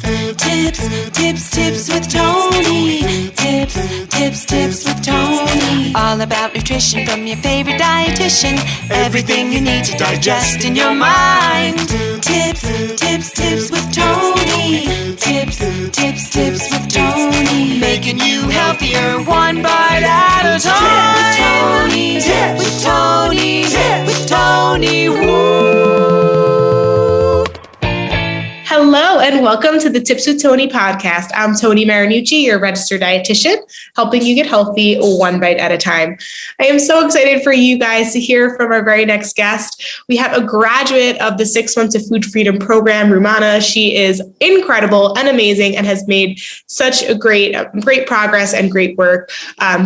Tips with Tony. Tips with Tony. All about nutrition from your favorite dietitian. Everything you need to digest in your mind. Tips with Tony. Tips with Tony. Making you healthier one bite at a time. With Tony. Woo. Hello and welcome to the Tips with Tony podcast. I'm Tony Marinucci, your registered dietitian, helping you get healthy one bite at a time. I am so excited for you guys to hear from our very next guest. We have a graduate of the 6 Months of Food Freedom program, Rumana. She is incredible and amazing and has made such a great progress and great work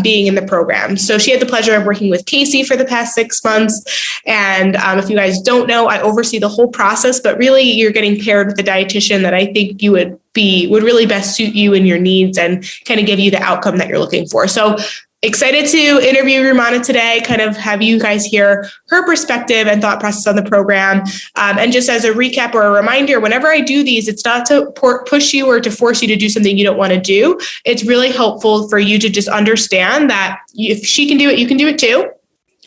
being in the program. So she had the pleasure of working with Casey for the past 6 months. And if you guys don't know, I oversee the whole process, but really you're getting paired with the dietitian that I think you would really best suit you and your needs and kind of give you the outcome that you're looking for. So excited to interview Rumana today, kind of have you guys hear her perspective and thought process on the program. And just as a recap or a reminder, whenever I do these, it's not to push you or to force you to do something you don't want to do. It's really helpful for you to just understand that if she can do it, you can do it too.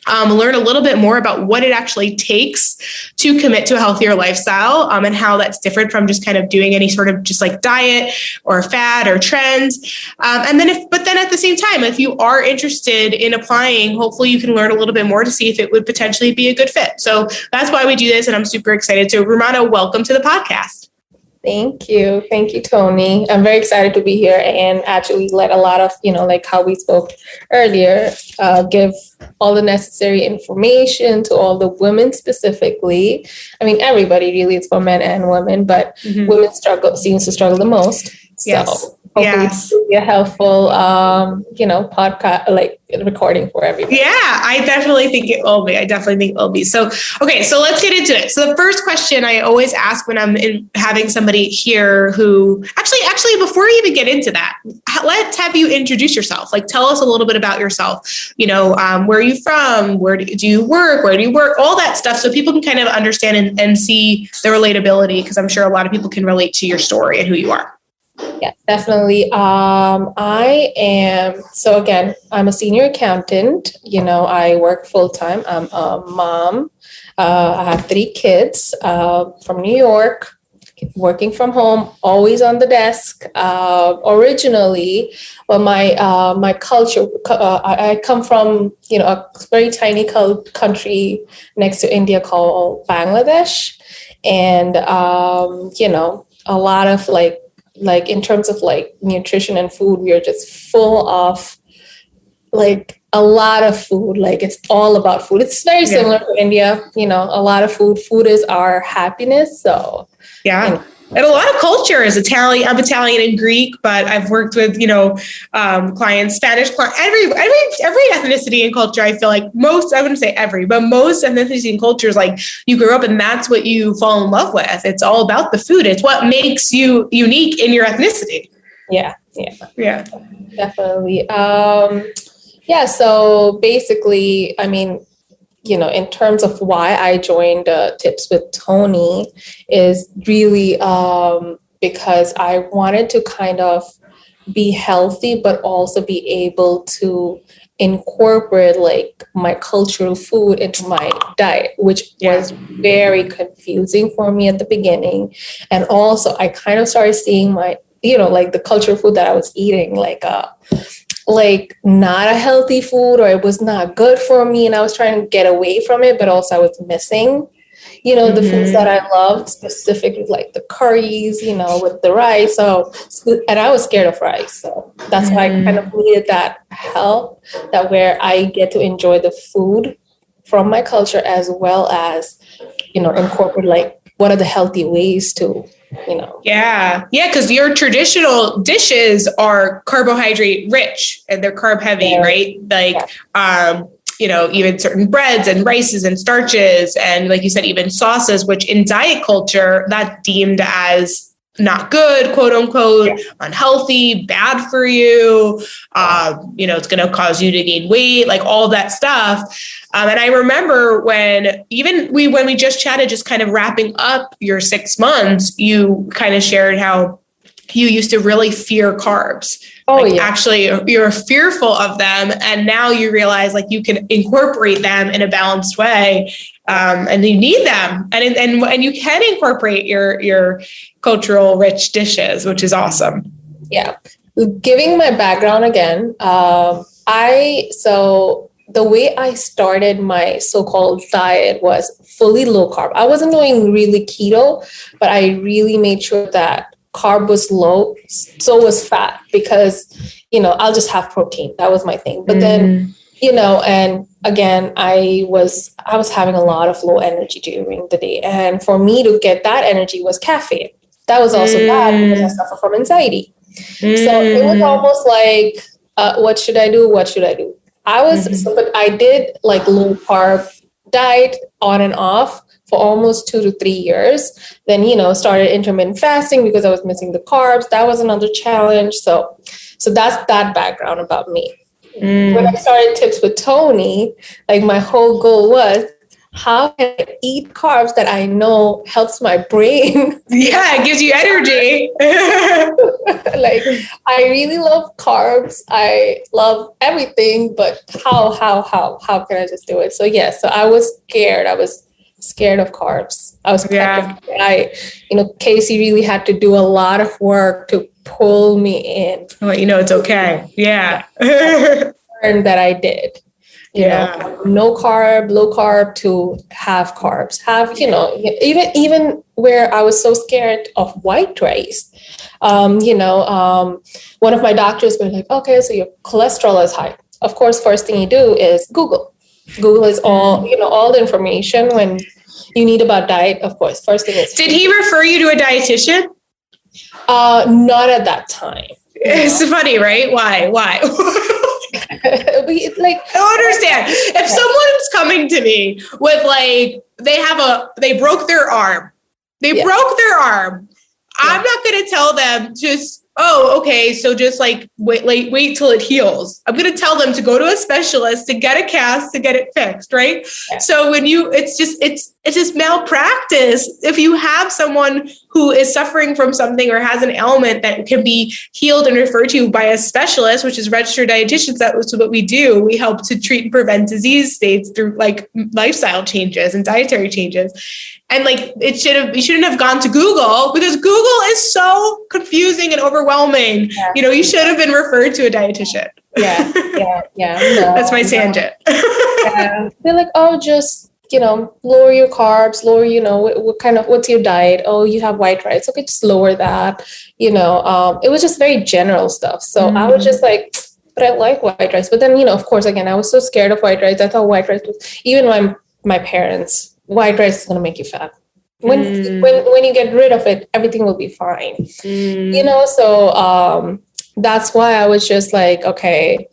Learn a little bit more about what it actually takes to commit to a healthier lifestyle and how that's different from just kind of doing any sort of just like diet or fad or trends. But then at the same time, if you are interested in applying, hopefully you can learn a little bit more to see if it would potentially be a good fit. So that's why we do this. And I'm super excited. So Rumana, welcome to the podcast. Thank you. Thank you, Tony. I'm very excited to be here and actually let a lot of, like how we spoke earlier, give all the necessary information to all the women specifically. I mean, everybody really, it's for men and women, but women seems to struggle the most. Yes. So hopefully it'll be a helpful, podcast, like recording for everybody. Yeah, I definitely think it will be. So, okay, so let's get into it. So the first question I always ask when I'm having somebody here who actually, before we even get into that, let's have you introduce yourself. Like, tell us a little bit about yourself. Where are you from? Where do you work? Where do you work? All that stuff. So people can kind of understand and see the relatability, because I'm sure a lot of people can relate to your story and who you are. Yeah, definitely. I'm a senior accountant. I work full time. I'm a mom. I have 3 kids from New York, working from home, always on the desk. Originally, well, my culture, I come from, a very tiny country next to India called Bangladesh. And, a lot of like in terms of like nutrition and food, we are just full of like a lot of food. Like it's all about food. It's very similar to India, a lot of food. Food is our happiness. So yeah. And a lot of culture is Italian. I'm Italian and Greek, but I've worked with, clients, Spanish clients, every ethnicity and culture. I feel like I wouldn't say every, but most ethnicity and cultures, like you grew up and that's what you fall in love with. It's all about the food. It's what makes you unique in your ethnicity. Yeah. Definitely. So basically, I mean, in terms of why I joined Tips with Tony is really because I wanted to kind of be healthy, but also be able to incorporate like my cultural food into my diet, which was very confusing for me at the beginning. And also I kind of started seeing my, like the cultural food that I was eating, like not a healthy food, or it was not good for me. And I was trying to get away from it, but also I was missing, the foods that I loved, specifically like the curries, with the rice. And I was scared of rice. So that's why I kind of needed that help, that where I get to enjoy the food from my culture, as well as, incorporate like what are the healthy ways to Yeah, because your traditional dishes are carbohydrate rich and they're carb heavy, right? Even certain breads and rices and starches, and like you said, even sauces, which in diet culture, that's deemed as not good, quote unquote, unhealthy, bad for you. It's going to cause you to gain weight, like all that stuff. And I remember when we just chatted, just kind of wrapping up your 6 months, you kind of shared how you used to really fear carbs. Oh, like yeah. Actually, you're fearful of them. And now you realize like you can incorporate them in a balanced way. And you need them. And you can incorporate your cultural rich dishes, which is awesome. Yeah. Giving my background again, the way I started my so-called diet was fully low carb. I wasn't doing really keto, but I really made sure that carb was low, so was fat, because, I'll just have protein. That was my thing. But then, and again, I was having a lot of low energy during the day. And for me to get that energy was caffeine. That was also bad because I suffer from anxiety. So it was almost like, what should I do? What should I do? But I did like low carb diet on and off for almost 2 to 3 years. Then, started intermittent fasting because I was missing the carbs. That was another challenge. So that's that background about me. When I started Tips with Toni, like my whole goal was, how can I eat carbs that I know helps my brain? Yeah, it gives you energy. Like, I really love carbs. I love everything, but how can I just do it? So yeah, so I was scared. I was scared of carbs. I was Casey really had to do a lot of work to pull me in. Well, it's okay. Yeah. And that I did. No carb, low carb to have carbs. Even where I was so scared of white rice. One of my doctors were like, okay, so your cholesterol is high. Of course, first thing you do is Google. Google is all the information when you need about diet. Of course, first thing is. Did he refer you to a dietitian? Not at that time. It's funny, right? Why? Like, I don't understand. If someone's coming to me with like, they broke their arm. I'm not going to tell them just, oh, okay, so just like wait till it heals. I'm going to tell them to go to a specialist to get a cast, to get it fixed, right? Yeah. So when it's just malpractice. If you have someone who is suffering from something or has an ailment that can be healed and referred to by a specialist, which is registered dietitians, that's what we do. We help to treat and prevent disease states through like lifestyle changes and dietary changes. And like you shouldn't have gone to Google, because Google is so confusing and overwhelming. Yeah. You should have been referred to a dietitian. Yeah. No, that's my tangent. Yeah. They're like, oh, just lower your carbs, what's your diet? Oh, you have white rice. Okay, just lower that. It was just very general stuff. So I was just like, but I like white rice. But then, of course, again, I was so scared of white rice. I thought white rice was, even my parents, white rice is going to make you fat. When you get rid of it, everything will be fine. So that's why I was just like, okay,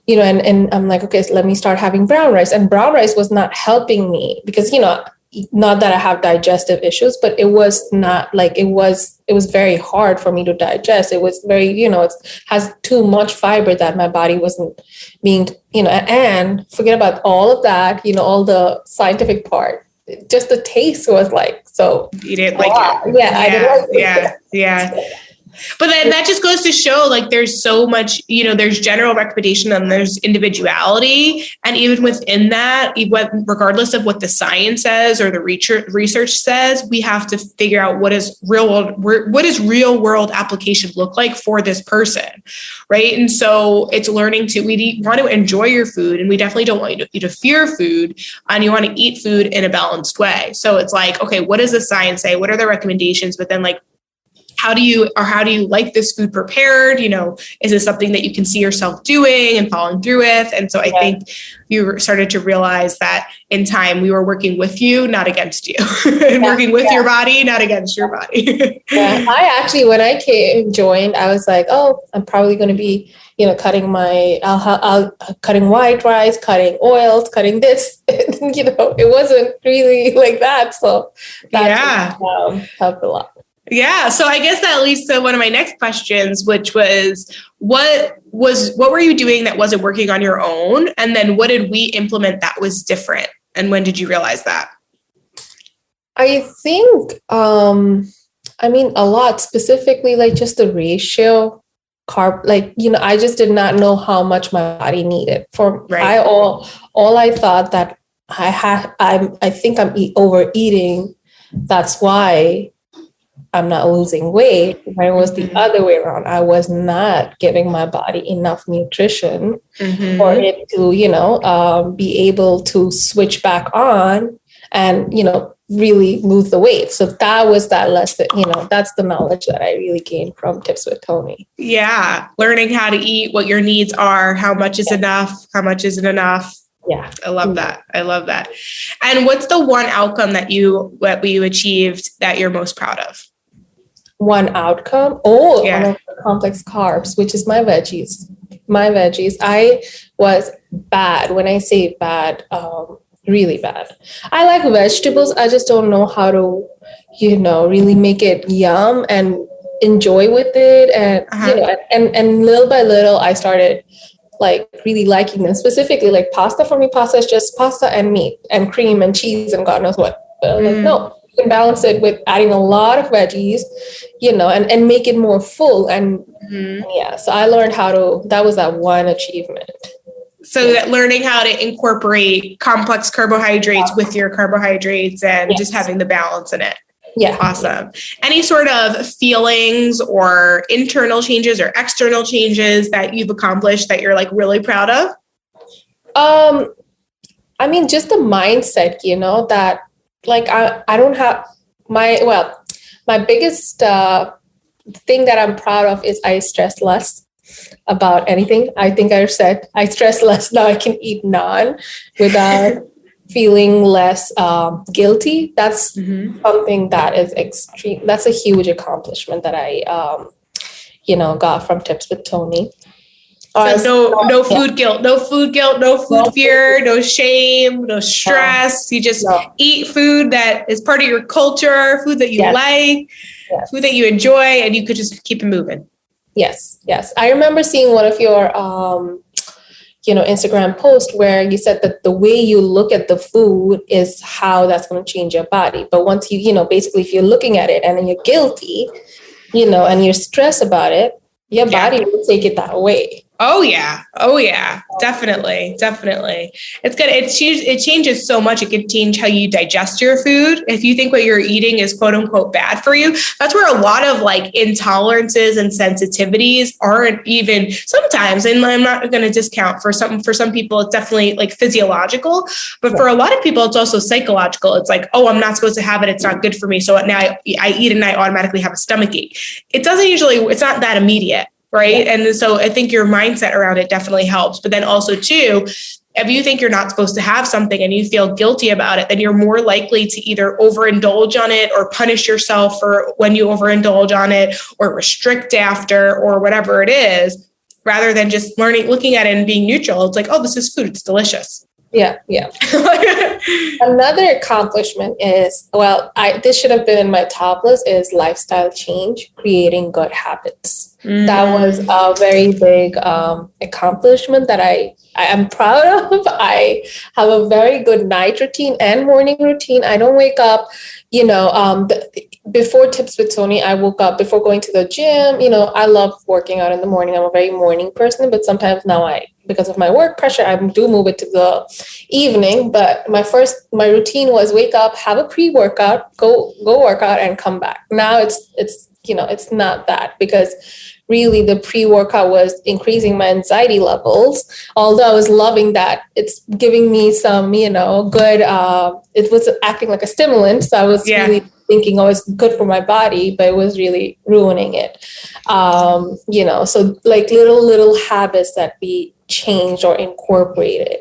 and I'm like, okay, so let me start having brown rice. And brown rice was not helping me because, not that I have digestive issues, but it was not like, it was very hard for me to digest. It was very, it has too much fiber that my body wasn't being, and forget about all of that, all the scientific part. Just the taste was like, so. You didn't like it. Yeah, I didn't like it. Yeah. But then that just goes to show like there's so much, there's general recommendation and there's individuality. And even within that, regardless of what the science says or the research says, we have to figure out what is real world application look like for this person. Right. And so it's learning we want to enjoy your food, and we definitely don't want you to fear food, and you want to eat food in a balanced way. So it's like, okay, what does the science say? What are the recommendations? But then like, how do you like this food prepared? Is this something that you can see yourself doing and following through with? And so I think you started to realize that in time we were working with you, not against you, and working with your body, not against your body. I actually, when I joined, I was like, oh, I'm probably going to be, cutting cutting white rice, cutting oils, cutting this. It wasn't really like that. So that helped a lot. Yeah. So I guess that leads to one of my next questions, which was, what were you doing that wasn't working on your own? And then what did we implement that was different? And when did you realize that? I think I mean, a lot, specifically like just the ratio carb, like, I just did not know how much my body needed for, Right. all I thought that I think I'm overeating. That's why I'm not losing weight. When it was the other way around, I was not giving my body enough nutrition for it to, be able to switch back on and, really lose the weight. So that was that lesson, that's the knowledge that I really gained from Tips with Toni. Yeah. Learning how to eat, what your needs are, how much is enough, how much isn't enough. Yeah. I love that. I love that. And what's the one outcome that you achieved that you're most proud of? One outcome? Yeah. Complex carbs, which is my veggies. I was bad. When I say bad, really bad. I like vegetables. I just don't know how to, really make it yum and enjoy with it. And, and little by little, I started like really liking them. Specifically, like pasta. For me, pasta is just pasta and meat and cream and cheese and God knows what. But like, no, you can balance it with adding a lot of veggies, and make it more full. And so I learned that was that one achievement. So that learning how to incorporate complex carbohydrates with your carbohydrates and just having the balance in it. Yeah. Awesome. Any sort of feelings or internal changes or external changes that you've accomplished that you're like really proud of? I mean, just the mindset, that like I don't have my biggest thing that I'm proud of is I stress less about anything. I think I said I stress less now. I can eat naan without feeling less guilty. That's something that is extreme. That's a huge accomplishment that I, got from Tips with Toni. So no food guilt, no food fear, no shame, no stress. You just eat food that is part of your culture, food that you like, food that you enjoy, and you could just keep it moving. Yes. I remember seeing one of your, Instagram post where you said that the way you look at the food is how that's going to change your body. But once you, basically if you're looking at it and then you're guilty, and you're stressed about it, your body will take it that way. Oh yeah. Definitely. It's good. It changes so much. It can change how you digest your food. If you think what you're eating is quote unquote bad for you, that's where a lot of like intolerances and sensitivities aren't even sometimes. And I'm not going to discount for some people, it's definitely like physiological, but for a lot of people, it's also psychological. It's like, oh, I'm not supposed to have it. It's not good for me. So now I eat and I automatically have a stomach ache. It's not that immediate. Right. Yeah. And so I think your mindset around it definitely helps. But then also, too, if you think you're not supposed to have something and you feel guilty about it, then you're more likely to either overindulge on it or punish yourself for when you overindulge on it or restrict after or whatever it is, rather than just looking at it and being neutral. It's like, oh, this is food. It's delicious. Yeah. Another accomplishment is, this should have been in my top list, is lifestyle change, creating good habits. That was a very big accomplishment that I am proud of. I have a very good night routine and morning routine. I don't wake up, before Tips with Toni, I woke up before going to the gym. I love working out in the morning. I'm a very morning person, but sometimes now because of my work pressure, I do move it to the evening. But my routine was wake up, have a pre-workout, go work out and come back. Now it's not that, because really the pre-workout was increasing my anxiety levels. Although I was loving that, it's giving me some, good, it was acting like a stimulant. So I was really thinking, it's good for my body, but it was really ruining it. So like little habits that we changed or incorporated.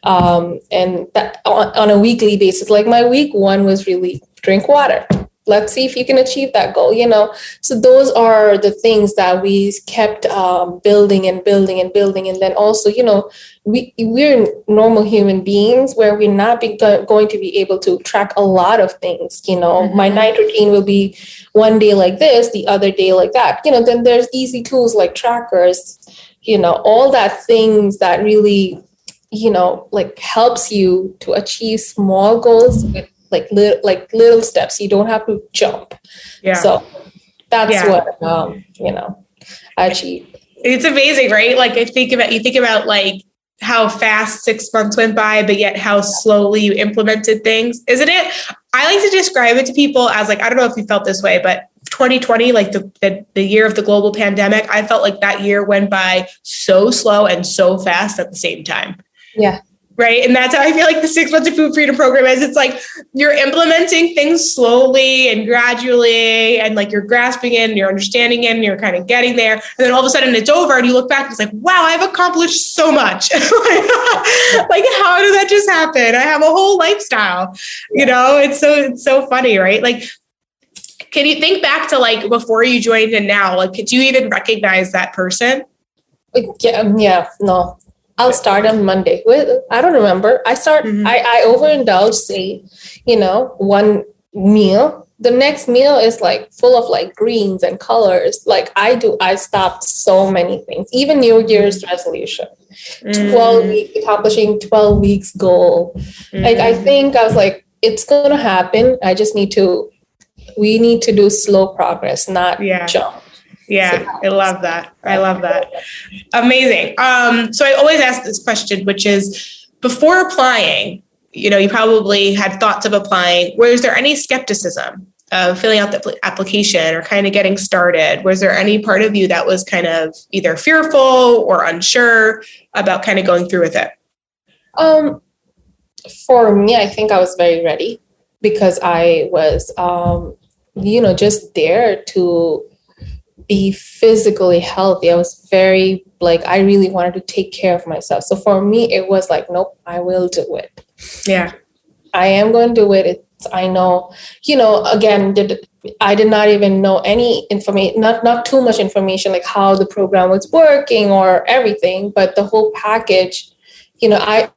And that on a weekly basis, like my week one was really drink water. Let's see if you can achieve that goal, So those are the things that we kept building. And then also, we're normal human beings where we're not going to be able to track a lot of things. My night routine will be one day like this, the other day like that. Then there's easy tools like trackers, all that things that really, like helps you to achieve small goals with little steps. You don't have to jump. Yeah. So that's what I achieved. It's amazing, right? Like you think about like how fast 6 months went by, but yet how slowly you implemented things, isn't it? I like to describe it to people as like, I don't know if you felt this way, but 2020, like the year of the global pandemic, I felt like that year went by so slow and so fast at the same time. Yeah. Right. And that's how I feel like the 6 months of food freedom program is. It's like you're implementing things slowly and gradually, and like you're grasping it and you're understanding it and you're kind of getting there. And then all of a sudden it's over and you look back and it's like, wow, I've accomplished so much. Like, how did that just happen? I have a whole lifestyle, it's so funny, right? Like, can you think back to like before you joined and now, like, could you even recognize that person? Yeah, no. I'll start on Monday. I don't remember. I overindulge, say, one meal. The next meal is like full of like greens and colors. Like I stopped so many things, even New Year's resolution, 12 weeks, accomplishing 12 weeks goal. Like, I think I was like, it's going to happen. We need to do slow progress, not jump. Yeah, I love that. Amazing. So I always ask this question, which is, before applying, you probably had thoughts of applying. Was there any skepticism of filling out the application or kind of getting started? Was there any part of you that was kind of either fearful or unsure about kind of going through with it? For me, I think I was very ready because I was, just there to be physically healthy. I was very I really wanted to take care of myself. So for me, it was like, nope, I will do it. Yeah. I am going to do it. I know, again, I did not even know any information, not too much information, like how the program was working or everything, but the whole package, I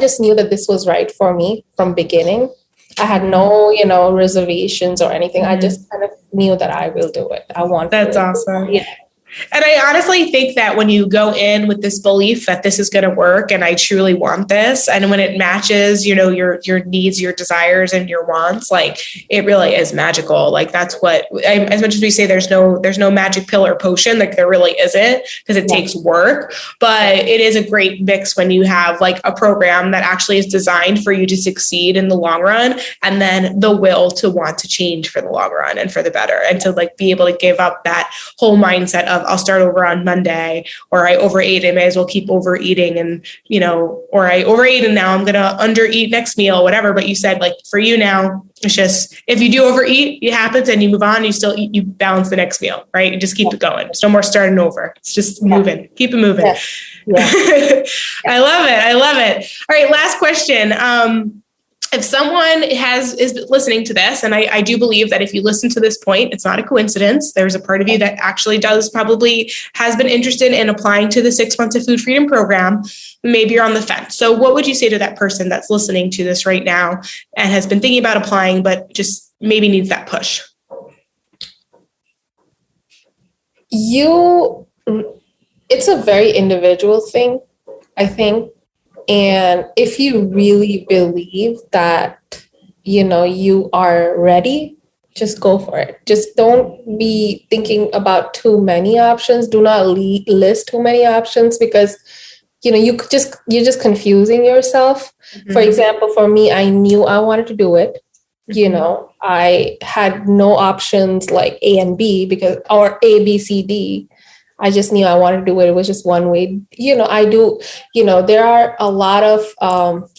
just knew that this was right for me from beginning. I had no, reservations or anything. I just kind of knew that I will do it. I want to. That's awesome. Yeah. And I honestly think that when you go in with this belief that this is going to work and I truly want this, and when it matches, your needs, your desires, and your wants, like, it really is magical. Like, that's what, as much as we say there's no magic pill or potion, like there really isn't, because it takes work, but it is a great mix when you have like a program that actually is designed for you to succeed in the long run, and then the will to want to change for the long run and for the better, and to like be able to give up that whole mindset of, I'll start over on Monday, or I overate, I may as well keep overeating, and, or I overate and now I'm going to undereat next meal, whatever. But you said, like, for you now, it's just, if you do overeat, it happens and you move on, you still eat, you balance the next meal, right? You just keep it going. There's no more starting over. It's just moving, keep it moving. Yeah. I love it. All right. Last question. If someone is listening to this, and I do believe that if you listen to this point, it's not a coincidence. There's a part of you that actually probably has been interested in applying to the 6 months of food freedom program. Maybe you're on the fence. So what would you say to that person that's listening to this right now and has been thinking about applying, but just maybe needs that push? It's a very individual thing, I think. And if you really believe that, you are ready, just go for it. Just don't be thinking about too many options. Do not list too many options, because, you're just confusing yourself. Mm-hmm. For example, for me, I knew I wanted to do it. Mm-hmm. I had no options like A and B or A, B, C, D. I just knew I wanted to do it. It was just one way. There are a lot of,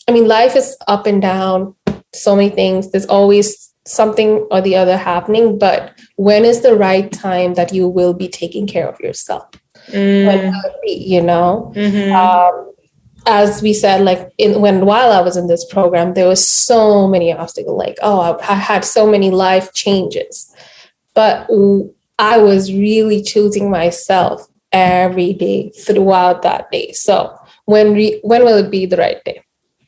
life is up and down, so many things. There's always something or the other happening, but when is the right time that you will be taking care of yourself? When will it be, Mm-hmm. As we said, while I was in this program, there was so many obstacles, I had so many life changes, but I was really choosing myself every day throughout that day. So when will it be the right day?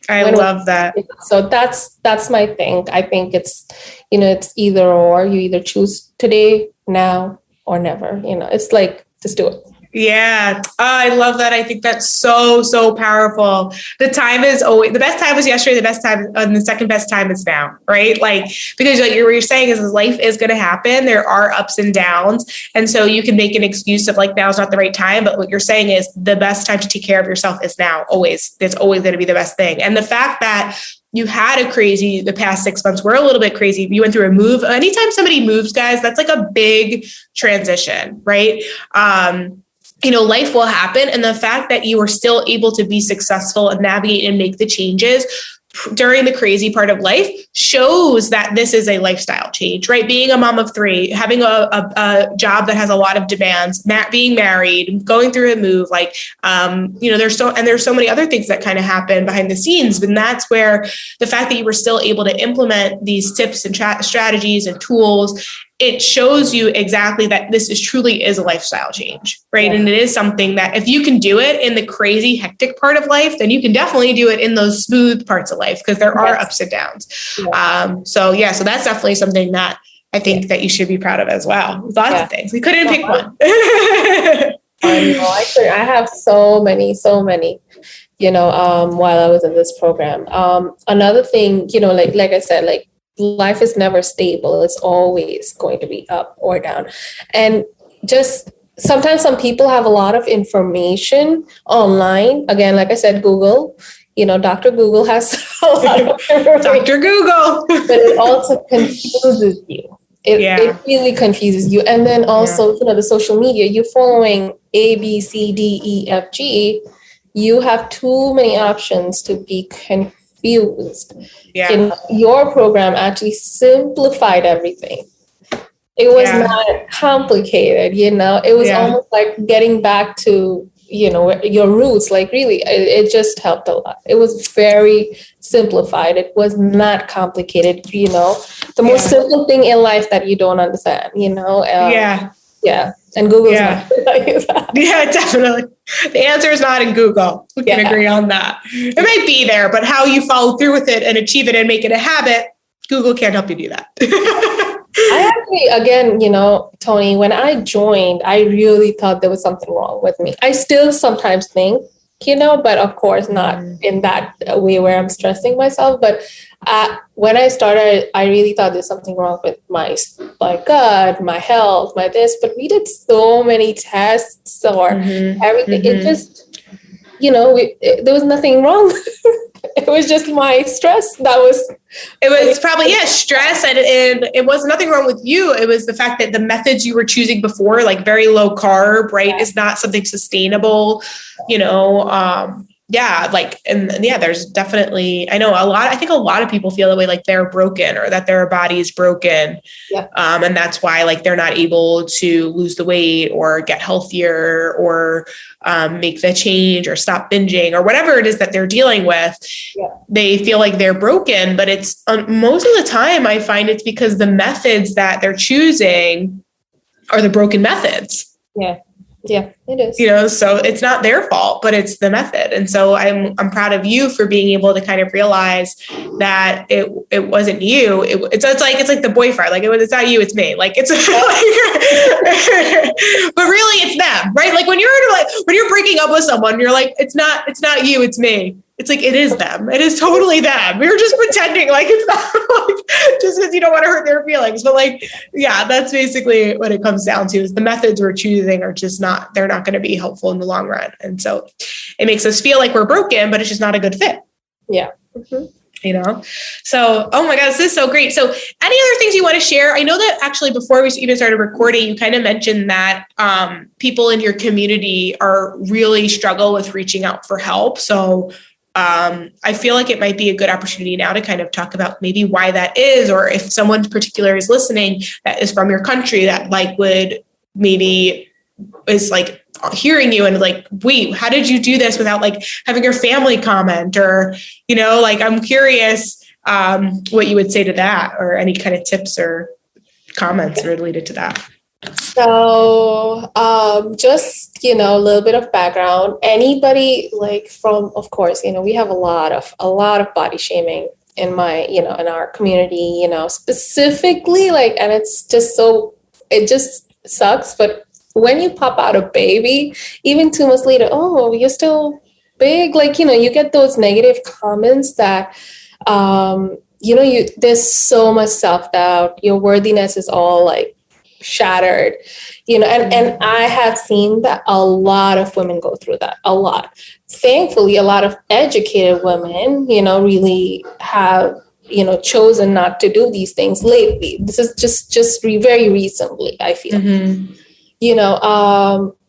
I love that. So that's my thing. I think it's either or. You either choose today, now, or never. It's like, just do it. Yeah. Oh, I love that. I think that's so, so powerful. The time is always, the best time was yesterday, the best time, and the second best time is now, right? Like, because like what you're saying is life is going to happen. There are ups and downs. And so you can make an excuse of like, now's not the right time. But what you're saying is the best time to take care of yourself is now, always. It's always going to be the best thing. And the fact that you had the past 6 months were a little bit crazy. You went through a move. Anytime somebody moves, guys, that's like a big transition, right? Life will happen. And the fact that you were still able to be successful and navigate and make the changes during the crazy part of life shows that this is a lifestyle change, right? Being a mom of 3, having a job that has a lot of demands, being married, going through a move, there's so many other things that kind of happen behind the scenes. And that's where the fact that you were still able to implement these tips and strategies and tools, it shows you exactly that this truly is a lifestyle change, right? Yeah. And it is something that if you can do it in the crazy, hectic part of life, then you can definitely do it in those smooth parts of life because there are ups and downs. Yeah. So that's definitely something that I think that you should be proud of as well. Lots of things. We couldn't pick one. I have so many, while I was in this program. Another thing, like I said, like, life is never stable. It's always going to be up or down. And just sometimes some people have a lot of information online. Again, like I said, Google, Dr. Google has a lot of information. Dr. Google. But it also confuses you. It really confuses you. And then also, the social media, you're following A, B, C, D, E, F, G. You have too many options to be confused. Yeah. Your program actually simplified everything. It was not complicated, it was almost like getting back to, your roots. Like really, it just helped a lot. It was very simplified. It was not complicated, the most simple thing in life that you don't understand, Yeah. And Google's not going to tell you that. Yeah, definitely. The answer is not in Google. We can agree on that. It might be there, but how you follow through with it and achieve it and make it a habit, Google can't help you do that. I actually, again, Tony, when I joined, I really thought there was something wrong with me. I still sometimes think, but of course not in that way where I'm stressing myself. But when I started, I really thought there's something wrong with my gut, my health, my this. But we did so many tests or everything. It just, there was nothing wrong. It was just my stress. It was probably, stress. And it was nothing wrong with you. It was the fact that the methods you were choosing before, like very low carb, right, is not something sustainable, there's definitely, I think a lot of people feel that way, like they're broken or that their body is broken. Yeah. And that's why like they're not able to lose the weight or get healthier or make the change or stop binging or whatever it is that they're dealing with. Yeah. They feel like they're broken, but it's most of the time I find it's because the methods that they're choosing are the broken methods. Yeah. Yeah, it is. So it's not their fault, but it's the method. And so I'm proud of you for being able to kind of realize that it wasn't you. It's like the boyfriend. Like it's not you, it's me. Like it's but really it's them, right? Like when you're breaking up with someone, you're like, it's not you, it's me. It's like, it is them. It is totally them. We were just pretending like it's not like, just because you don't want to hurt their feelings. But that's basically what it comes down to is the methods we're choosing are just they're not going to be helpful in the long run. And so it makes us feel like we're broken, but it's just not a good fit. Yeah. Mm-hmm. So, oh my God, this is so great. So any other things you want to share? I know that actually before we even started recording, you kind of mentioned that people in your community are really struggle with reaching out for help. So I feel like it might be a good opportunity now to kind of talk about maybe why that is, or if someone in particular is listening that is from your country that would maybe is hearing you and wait, how did you do this without having your family comment or, I'm curious what you would say to that or any kind of tips or comments related to that. So, just, a little bit of background, anybody of course, we have a lot of body shaming in in our community, specifically and it's just it just sucks. But when you pop out a baby, even 2 months later, oh, you're still big. Like, you get those negative comments that, there's so much self-doubt. Your worthiness is all like shattered, and I have seen that a lot of women go through that, a lot. Thankfully, a lot of educated women, really have, chosen not to do these things lately. This is just very recently, I feel,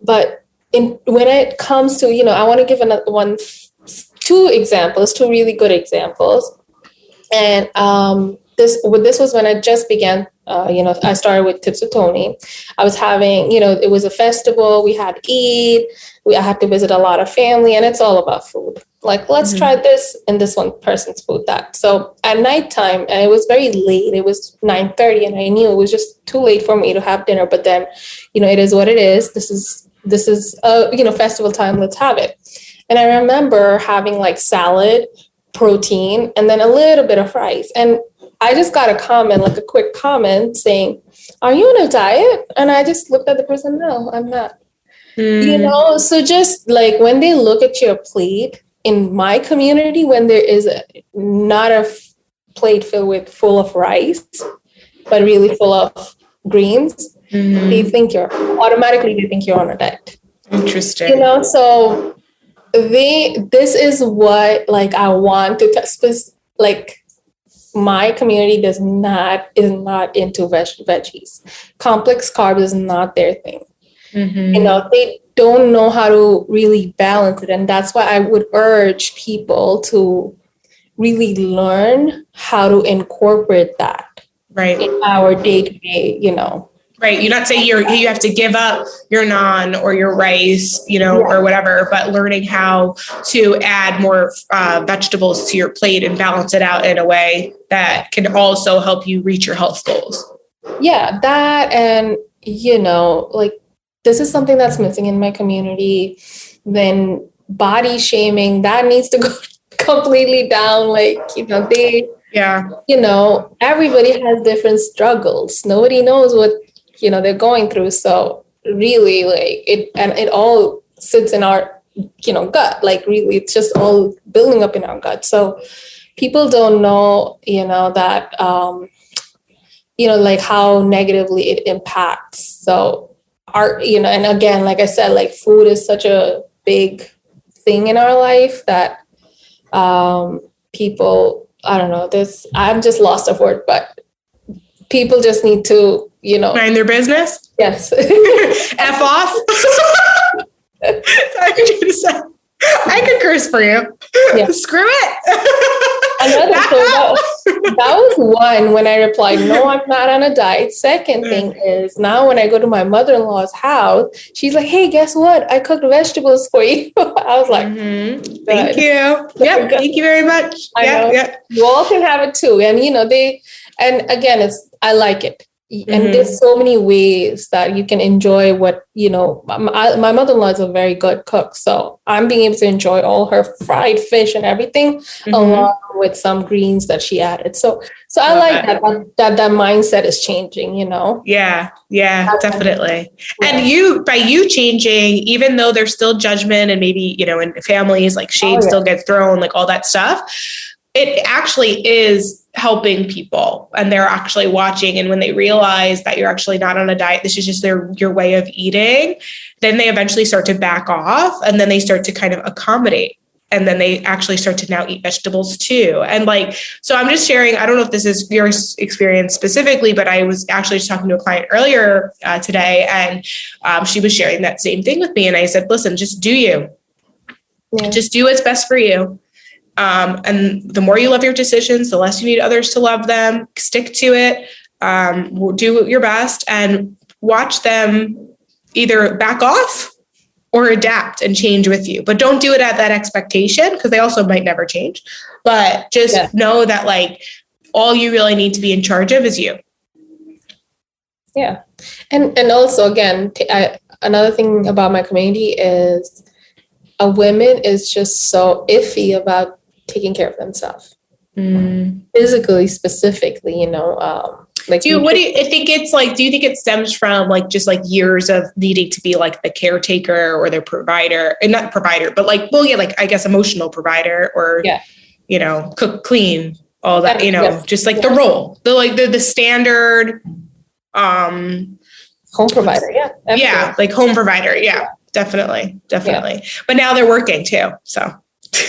but when it comes to, I want to give two really good examples. And this was when I just began, I started with Tips with Tony. I was having, it was a festival. We had Eid. I had to visit a lot of family, and it's all about food. Like, let's try this and this one person's food, that. So at nighttime, and it was very late. It was 9:30, and I knew it was just too late for me to have dinner. But then, it is what it is. This is festival time. Let's have it. And I remember having like salad, protein, and then a little bit of rice. And I just got a comment, like a quick comment saying, "Are you on a diet?" And I just looked at the person, "No, I'm not." So just like when they look at your plate in my community, when there is not a plate full of rice, but really full of greens, they think you're on a diet. Interesting. So this is what like I want to like my community is not into veggies. Complex carbs is not their thing. They don't know how to really balance it. And that's why I would urge people to really learn how to incorporate that in our day-to-day, Right. You're not saying you have to give up your naan or your rice, or whatever, but learning how to add more vegetables to your plate and balance it out in a way that can also help you reach your health goals. Yeah, that, and, like, this is something that's missing in my community. Then body shaming, that needs to go completely down. Like, everybody has different struggles. Nobody knows what, they're going through. So really, like, it all sits in our, gut. Like, really, it's just all building up in our gut. So people don't know, that, like how negatively it impacts. So and again, like I said, like food is such a big thing in our life that people, I don't know, I'm just lost of word, but people just need to, mind their business. Yes. F off. Sorry, Judith. I could curse for you. Yeah. Screw it. That was one when I replied, "No, I'm not on a diet." Second thing is, now when I go to my mother-in-law's house, she's like, "Hey, guess what? I cooked vegetables for you." I was like, "Thank you." Yeah, thank you very much. Yeah. You all can have it too. And and again, I like it. And there's so many ways that you can enjoy what, my mother-in-law is a very good cook. So I'm being able to enjoy all her fried fish and everything along with some greens that she added. So I like that mindset is changing, Yeah, definitely. Yeah. And by you changing, even though there's still judgment and maybe, in families, like shade still gets thrown, like all that stuff, it actually is helping people, and they're actually watching. And when they realize that you're actually not on a diet, this is just your way of eating, then they eventually start to back off, and then they start to kind of accommodate. And then they actually start to now eat vegetables too. And so I'm just sharing, I don't know if this is your experience specifically, but I was actually just talking to a client earlier today, and she was sharing that same thing with me. And I said, listen, just do you. Yeah. Just do what's best for you. And the more you love your decisions, the less you need others to love them. Stick to it. Do your best and watch them either back off or adapt and change with you. But don't do it at that expectation, because they also might never change. But just know that all you really need to be in charge of is you. Yeah. And also, again, another thing about my community is a woman is just so iffy about taking care of themselves. Physically, specifically, Like, do you think it stems from like just like years of needing to be like the caretaker or their provider, and not provider, but like, well, yeah, like I guess emotional provider, or, cook, clean, all that, just like the role, the standard, home provider. Yeah. Absolutely. Yeah. Like home provider. Yeah, definitely. Yeah. But now they're working too. So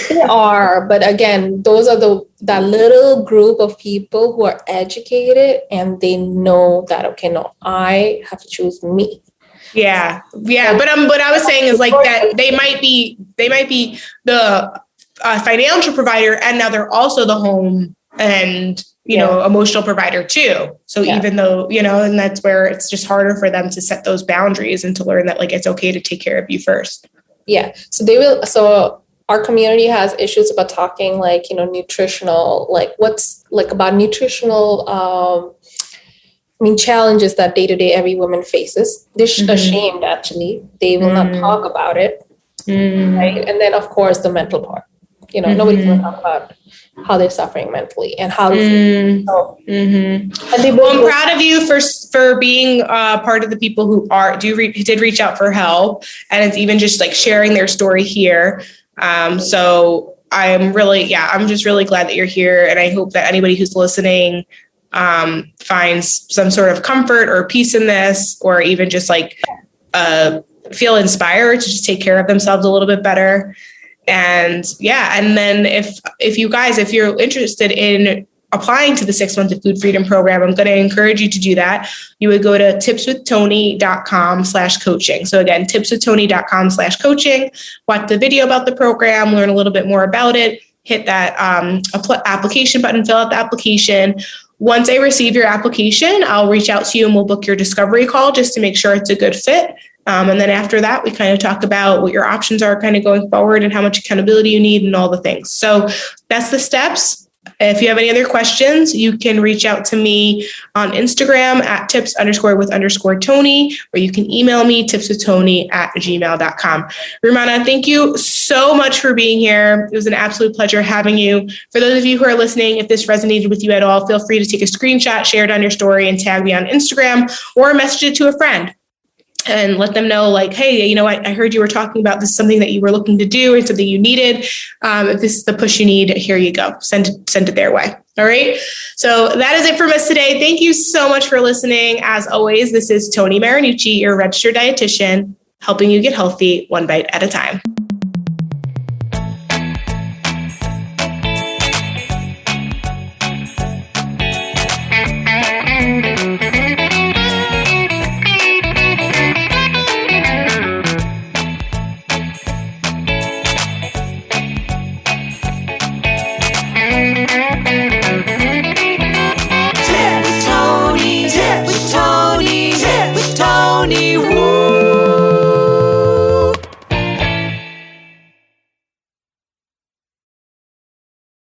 they are, but again, those are that little group of people who are educated and they know that, okay, no, I have to choose me. Yeah. But what I was saying is like that they might be the financial provider, and now they're also the home and emotional provider too. So even though, and that's where it's just harder for them to set those boundaries and to learn that like it's okay to take care of you first. Yeah. So our community has issues about talking like, nutritional, like what's like about nutritional, challenges that day to day every woman faces. They're ashamed, actually. They will not talk about it. Right. And then, of course, the mental part. Nobody's going to talk about how they're suffering mentally and how they feel. So, I'm proud of you for being part of the people who did reach out for help, and it's even just like sharing their story here. So I'm just really glad that you're here, and I hope that anybody who's listening finds some sort of comfort or peace in this, or even just like feel inspired to just take care of themselves a little bit better. And then if you're interested in applying to the 6 months of food freedom program, I'm going to encourage you to do that. You would go to tipswithtony.com/coaching. So again, tipswithtony.com/coaching, watch the video about the program, learn a little bit more about it, hit that application button, fill out the application. Once I receive your application, I'll reach out to you and we'll book your discovery call just to make sure it's a good fit. And then after that, we kind of talk about what your options are kind of going forward and how much accountability you need and all the things. So that's the steps. If you have any other questions, you can reach out to me on Instagram at tips_with_Tony, or you can email me tipswithtony@gmail.com. Rumana, thank you so much for being here. It was an absolute pleasure having you. For those of you who are listening, if this resonated with you at all, feel free to take a screenshot, share it on your story, and tag me on Instagram, or message it to a friend and let them know, like, hey, I heard you were talking about this, something that you were looking to do or something you needed. If this is the push you need, here you go. Send it their way. All right. So that is it from us today. Thank you so much for listening. As always, this is Tony Marinucci, your registered dietitian, helping you get healthy one bite at a time.